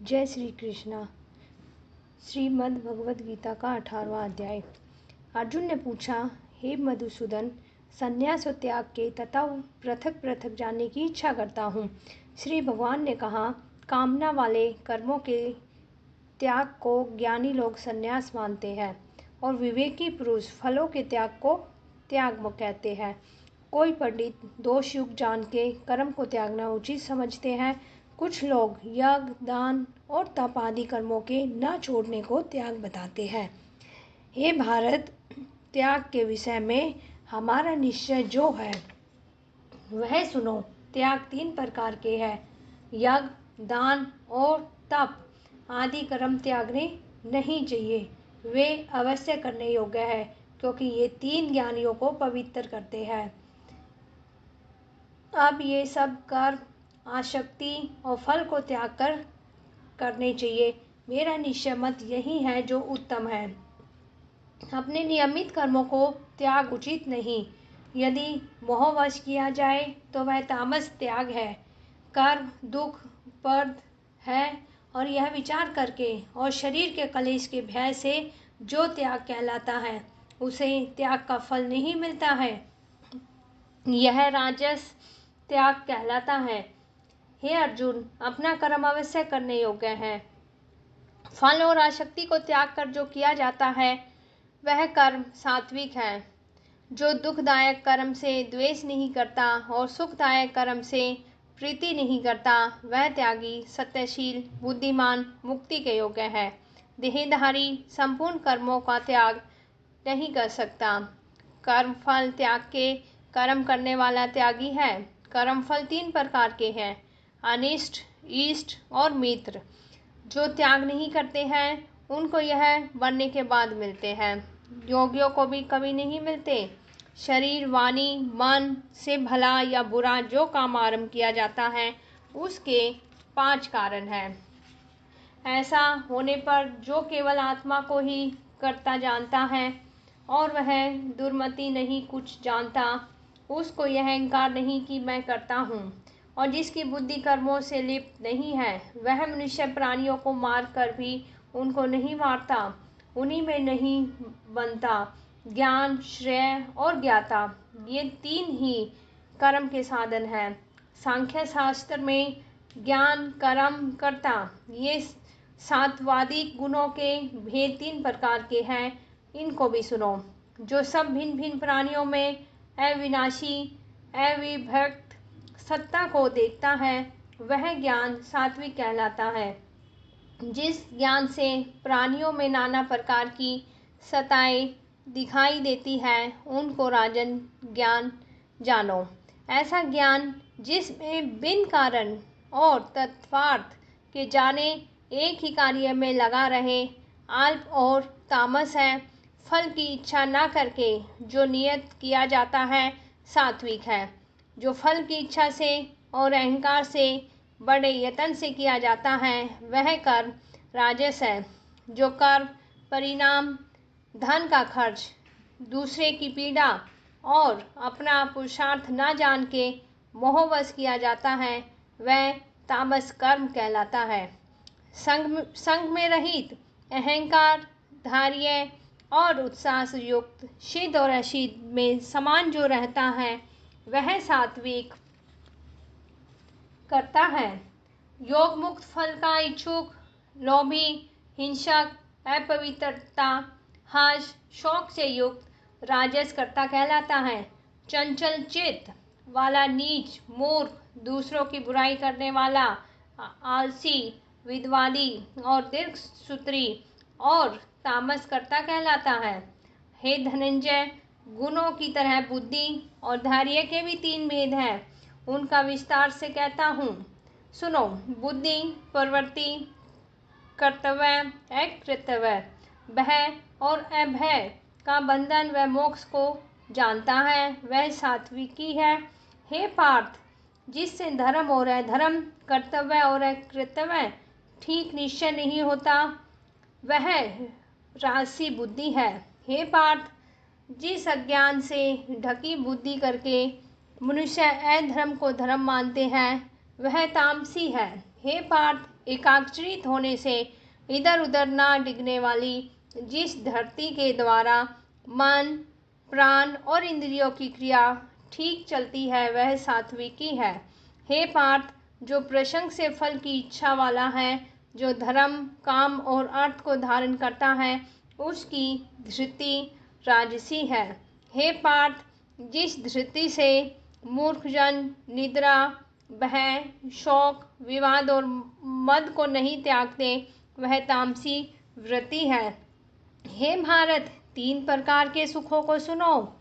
जय श्री कृष्णा। श्रीमद् भगवद गीता का 18वां अध्याय। अर्जुन ने पूछा, हे मधुसूदन, संन्यास और त्याग के तथा पृथक पृथक जानने की इच्छा करता हूँ। श्री भगवान ने कहा, कामना वाले कर्मों के त्याग को ज्ञानी लोग संन्यास मानते हैं और विवेकी पुरुष फलों के त्याग को त्याग कहते हैं। कोई पंडित दोष युक्त जान के कर्म को त्यागना उचित समझते हैं। कुछ लोग यज्ञ, दान और तप आदि कर्मों के न छोड़ने को त्याग बताते हैं। हे भारत, त्याग के विषय में हमारा निश्चय जो है वह सुनो। त्याग 3 प्रकार के हैं। यज्ञ, दान और तप आदि कर्म त्यागने नहीं चाहिए। वे अवश्य करने योग्य है, क्योंकि ये 3 ज्ञानियों को पवित्र करते हैं। अब ये सब कर्म आसक्ति और फल को त्याग कर करने चाहिए। मेरा निश्चय मत यही है जो उत्तम है। अपने नियमित कर्मों को त्याग उचित नहीं। यदि मोहवश किया जाए तो वह तामस त्याग है। कर्म दुख प्रद है और यह विचार करके और शरीर के कलेश के भय से जो त्याग कहलाता है उसे त्याग का फल नहीं मिलता है। यह राजस त्याग कहलाता है। हे अर्जुन, अपना कर्म अवश्य करने योग्य है। फल और आसक्ति को त्याग कर जो किया जाता है वह कर्म सात्विक है। जो दुखदायक कर्म से द्वेष नहीं करता और सुखदायक कर्म से प्रीति नहीं करता वह त्यागी, सत्यशील, बुद्धिमान, मुक्ति के योग्य है। देहधारी संपूर्ण कर्मों का त्याग नहीं कर सकता। कर्म फल त्याग के कर्म करने वाला त्यागी है। कर्म फल 3 प्रकार के हैं, अनिष्ट, इष्ट और मित्र। जो त्याग नहीं करते हैं उनको यह मरने के बाद मिलते हैं। योगियों को भी कभी नहीं मिलते। शरीर, वाणी, मन से भला या बुरा जो काम आरंभ किया जाता है उसके 5 कारण हैं। ऐसा होने पर जो केवल आत्मा को ही करता जानता है और वह दुर्मति नहीं कुछ जानता, उसको यह अहंकार नहीं कि मैं करता हूँ। और जिसकी बुद्धि कर्मों से लिप्त नहीं है वह मनुष्य प्राणियों को मार कर भी उनको नहीं मारता, उन्हीं में नहीं बनता। ज्ञान, श्रेय और ज्ञाता ये 3 ही कर्म के साधन हैं। सांख्य शास्त्र में ज्ञान, कर्म, कर्ता ये सात्वादिक गुणों के भेद 3 प्रकार के हैं। इनको भी सुनो। जो सब भिन्न भिन्न प्राणियों में अविनाशी, अविभक्त सत्ता को देखता है वह ज्ञान सात्विक कहलाता है। जिस ज्ञान से प्राणियों में नाना प्रकार की सत्ताएं दिखाई देती है उनको राजन ज्ञान जानो। ऐसा ज्ञान जिसमें बिन कारण और तत्वार्थ के जाने एक ही कार्य में लगा रहे अल्प और तामस है। फल की इच्छा न करके जो नियत किया जाता है सात्विक है। जो फल की इच्छा से और अहंकार से बड़े यत्न से किया जाता है वह कर्म राजस है। जो कर्म परिणाम, धन का खर्च, दूसरे की पीड़ा और अपना पुरुषार्थ न जान के मोहवश किया जाता है वह तामस कर्म कहलाता है। संग में रहित, अहंकार, धैर्य और उत्साह से युक्त, सिद्ध और असिद्ध में समान जो रहता है वह सात्विक करता है। योग मुक्त, फल का इच्छुक, लोभी, हिंसक, अपवित्रता, हर्ष, शौक से युक्त राजस कर्ता कहलाता है। चंचल चित्त वाला नीच, मूर्ख, दूसरों की बुराई करने वाला, आलसी, विद्वादी और दीर्घसूत्री और तामस कर्ता कहलाता है। हे धनंजय, गुणों की तरह बुद्धि और धैर्य के भी 3 भेद हैं। उनका विस्तार से कहता हूँ, सुनो। बुद्धि प्रवृत्ति, कर्तव्य, अकर्तव्य, भय और अभय का बंधन व मोक्ष को जानता है वह सात्विकी है। हे पार्थ, जिससे धर्म और अधर्म, कर्तव्य और अकर्तव्य ठीक निश्चय नहीं होता वह राजसी बुद्धि है। हे पार्थ, जिस अज्ञान से ढकी बुद्धि करके मनुष्य अधर्म को धर्म मानते हैं वह तामसी है। हे पार्थ, एकाग्रित होने से इधर उधर ना डिगने वाली, जिस धरती के द्वारा मन, प्राण और इंद्रियों की क्रिया ठीक चलती है, वह सात्विकी है। हे पार्थ, जो प्रशंस से फल की इच्छा वाला है, जो धर्म, काम और अर्थ को धारण करता है, उसकी धृति राजसी है। हे पार्थ, जिस धृति से मूर्खजन निद्रा, भय, शोक, विवाद और मद को नहीं त्यागते, वह तामसी वृत्ति है। हे भारत, 3 प्रकार के सुखों को सुनो,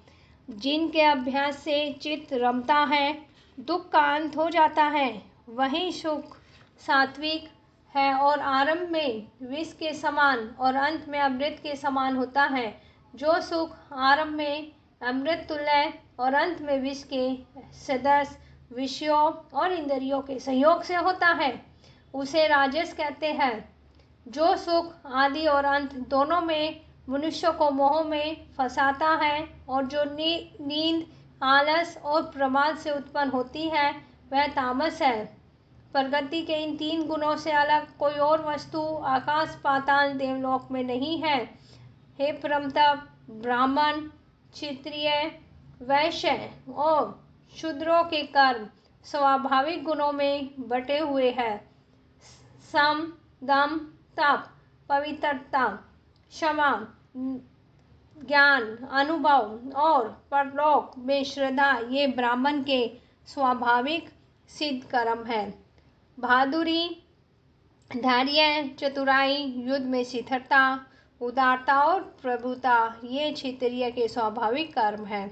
जिनके अभ्यास से चित्त रमता है, दुख का अंत हो जाता है। वही सुख सात्विक है और आरंभ में विष के समान और अंत में अमृत के समान होता है। जो सुख आरंभ में अमृत तुल्य और अंत में विष के सदृश विषयों और इंद्रियों के संयोग से होता है, उसे राजस कहते हैं। जो सुख आदि और अंत दोनों में मनुष्य को मोह में फंसाता है और जो नींद, आलस और प्रमाद से उत्पन्न होती है, वह तामस है। प्रगति के इन 3 गुणों से अलग कोई और वस्तु आकाश, पाताल, देवलोक में नहीं है। हे परमतप, ब्राह्मण, क्षत्रिय, वैश्य और शूद्रों के कर्म स्वाभाविक गुणों में बटे हुए हैं। सम, दम, तप, पवित्रता, क्षमा, ज्ञान, अनुभव और परलोक में श्रद्धा, ये ब्राह्मण के स्वाभाविक सिद्ध कर्म है। बहादुरी, धैर्य, चतुराई, युद्ध में शिथिलता, उदारता और प्रभुता, ये क्षत्रिय के स्वाभाविक कर्म है।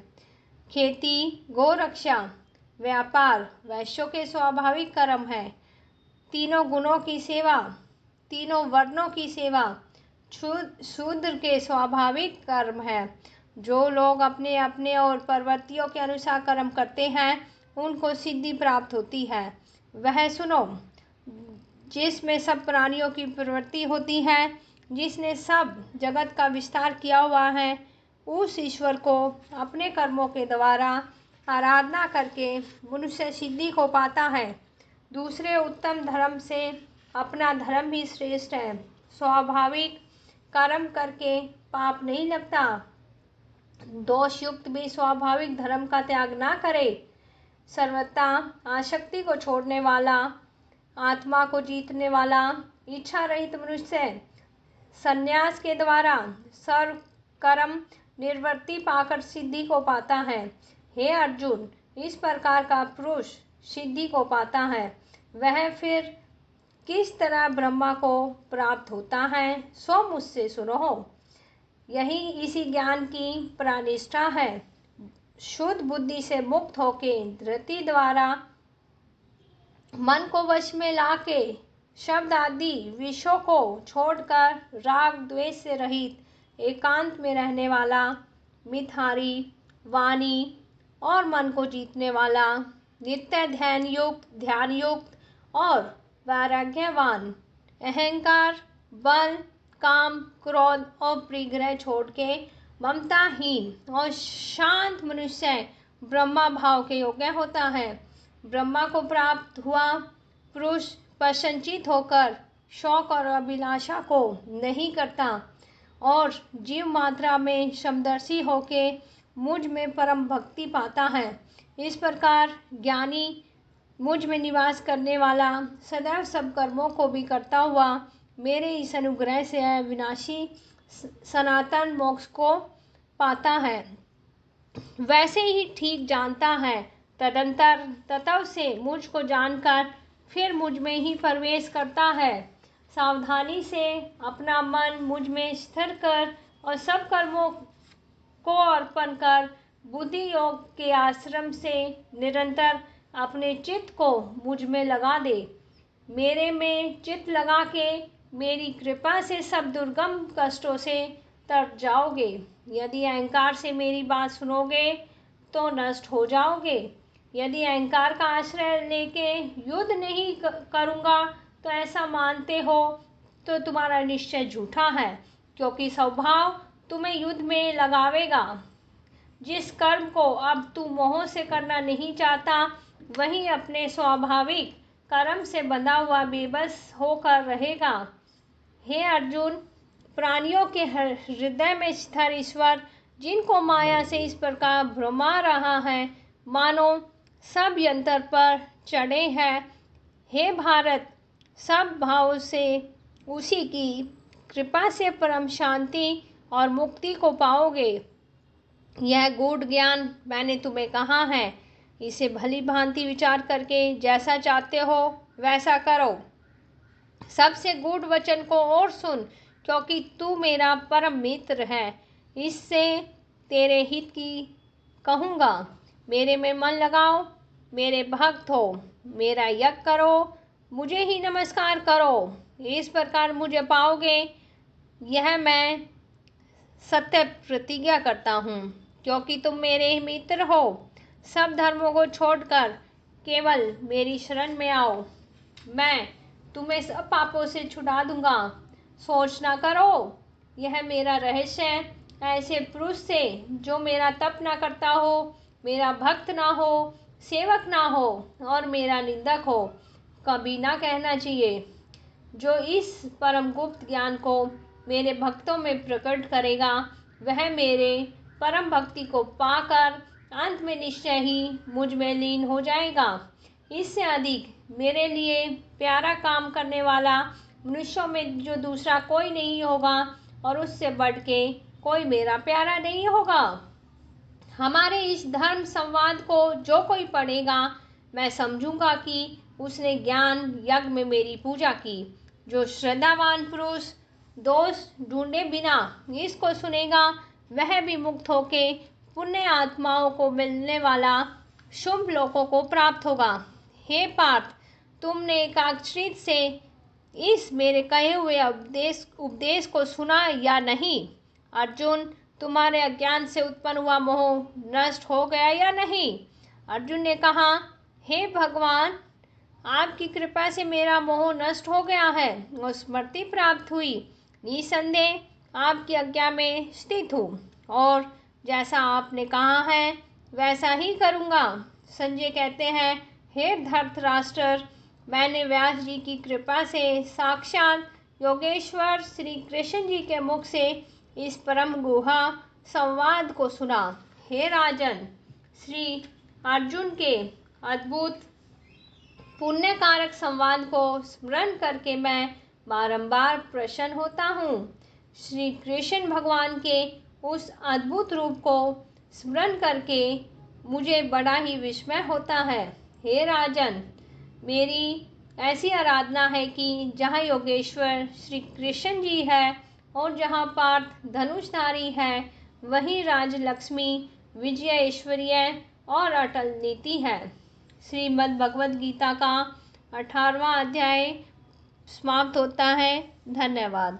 खेती, गोरक्षा, व्यापार, वैश्यों के स्वाभाविक कर्म है। तीनों गुणों की सेवा, तीनों वर्णों की सेवा शूद्र के स्वाभाविक कर्म है। जो लोग अपने अपने और प्रवृत्तियों के अनुसार कर्म करते हैं, उनको सिद्धि प्राप्त होती है। वह सुनो, जिसमें सब प्राणियों की प्रवृत्ति होती है, जिसने सब जगत का विस्तार किया हुआ है, उस ईश्वर को अपने कर्मों के द्वारा आराधना करके मनुष्य सिद्धि को पाता है। दूसरे उत्तम धर्म से अपना धर्म ही श्रेष्ठ है। स्वाभाविक कर्म करके पाप नहीं लगता। दोषयुक्त भी स्वाभाविक धर्म का त्याग ना करे। सर्वथा आसक्ति को छोड़ने वाला, आत्मा को जीतने वाला, इच्छा रहित मनुष्य संन्यास के द्वारा सर्व कर्म निवृत्ति पाकर सिद्धि को पाता है। हे अर्जुन, इस प्रकार का पुरुष सिद्धि को पाता है, वह फिर किस तरह ब्रह्मा को प्राप्त होता है, सो मुझसे सुनो। यही इसी ज्ञान की प्रानिष्ठा है। शुद्ध बुद्धि से मुक्त होके धृति द्वारा मन को वश में लाके शब्द आदि विषयों को छोड़कर राग द्वेष से रहित एकांत में रहने वाला, मिथहारी, वाणी और मन को जीतने वाला, नित्य ध्यान युक्त और वैराग्यवान, अहंकार, बल, काम, क्रोध और परिग्रह छोड़ के ममताहीन और शांत मनुष्य ब्रह्मा भाव के योग्य होता है। ब्रह्मा को प्राप्त हुआ पुरुष प्रसन्नचित्त होकर शौक और अभिलाषा को नहीं करता और जीव मात्रा में समदर्शी होके मुझ में परम भक्ति पाता है। इस प्रकार ज्ञानी मुझ में निवास करने वाला सदैव सब कर्मों को भी करता हुआ मेरे इस अनुग्रह से अविनाशी सनातन मोक्ष को पाता है। वैसे ही ठीक जानता है। तदंतर तत्व से मुझ को जानकर फिर मुझ में ही प्रवेश करता है। सावधानी से अपना मन मुझ में स्थिर कर और सब कर्मों को अर्पण कर बुद्धि योग के आश्रम से निरंतर अपने चित्त को मुझ में लगा दे। मेरे में चित्त लगा के मेरी कृपा से सब दुर्गम कष्टों से तर जाओगे। यदि अहंकार से मेरी बात सुनोगे तो नष्ट हो जाओगे। यदि अहंकार का आश्रय लेके युद्ध नहीं करूँगा तो ऐसा मानते हो तो तुम्हारा निश्चय झूठा है, क्योंकि स्वभाव तुम्हें युद्ध में लगावेगा। जिस कर्म को अब तू मोह से करना नहीं चाहता, वही अपने स्वाभाविक कर्म से बंधा हुआ बेबस होकर रहेगा। हे अर्जुन, प्राणियों के हृदय में स्थिर ईश्वर जिनको माया से इस प्रकार भ्रमा रहा है मानो सब यंत्र पर चढ़े हैं। हे भारत, सब भाव से उसी की कृपा से परम शांति और मुक्ति को पाओगे। यह गूढ़ ज्ञान मैंने तुम्हें कहा है, इसे भली भांति विचार करके जैसा चाहते हो वैसा करो। सबसे गूढ़ वचन को और सुन, क्योंकि तू मेरा परम मित्र है। इससे तेरे हित की कहूँगा। मेरे में मन लगाओ, मेरे भक्त हो, मेरा यज्ञ करो, मुझे ही नमस्कार करो। इस प्रकार मुझे पाओगे, यह मैं सत्य प्रतिज्ञा करता हूँ, क्योंकि तुम मेरे ही मित्र हो। सब धर्मों को छोड़कर केवल मेरी शरण में आओ, मैं तुम्हें सब पापों से छुड़ा दूंगा। सोच ना करो, यह मेरा रहस्य है। ऐसे पुरुष से जो मेरा तप ना करता हो, मेरा भक्त ना हो, सेवक ना हो और मेरा निंदक हो, कभी ना कहना चाहिए। जो इस परम गुप्त ज्ञान को मेरे भक्तों में प्रकट करेगा, वह मेरे परम भक्ति को पाकर अंत में निश्चय ही मुझ में लीन हो जाएगा। इससे अधिक मेरे लिए प्यारा काम करने वाला मनुष्यों में जो दूसरा कोई नहीं होगा, और उससे बढ़ के कोई मेरा प्यारा नहीं होगा। हमारे इस धर्म संवाद को जो कोई पढ़ेगा, मैं समझूंगा कि उसने ज्ञान यज्ञ में मेरी पूजा की। जो श्रद्धावान पुरुष दोष ढूंढे बिना इसको सुनेगा, वह भी मुक्त होके पुण्य आत्माओं को मिलने वाला शुभ लोकों को प्राप्त होगा। हे पार्थ, तुमने एकाग्रचित्त से इस मेरे कहे हुए उपदेश को सुना या नहीं? अर्जुन, तुम्हारे अज्ञान से उत्पन्न हुआ मोह नष्ट हो गया या नहीं? अर्जुन ने कहा, हे भगवान, आपकी कृपा से मेरा मोह नष्ट हो गया है और स्मृति प्राप्त हुई। निसंदेह आपकी आज्ञा में स्थित हूँ और जैसा आपने कहा है वैसा ही करूँगा। संजय कहते हैं, हे धृतराष्ट्र, मैंने व्यास जी की कृपा से साक्षात योगेश्वर श्री कृष्ण जी के मुख से इस परम गुहा संवाद को सुना। हे राजन, श्री अर्जुन के अद्भुत पुण्य कारक संवाद को स्मरण करके मैं बारंबार प्रसन्न होता हूँ। श्री कृष्ण भगवान के उस अद्भुत रूप को स्मरण करके मुझे बड़ा ही विस्मय होता है। हे राजन, मेरी ऐसी आराधना है कि जहाँ योगेश्वर श्री कृष्ण जी है और जहाँ पार्थ धनुषधारी है, वहीं राजलक्ष्मी, विजय, ऐश्वर्य और अटल नीति है। श्रीमद् भगवद गीता का 18वां अध्याय समाप्त होता है। धन्यवाद।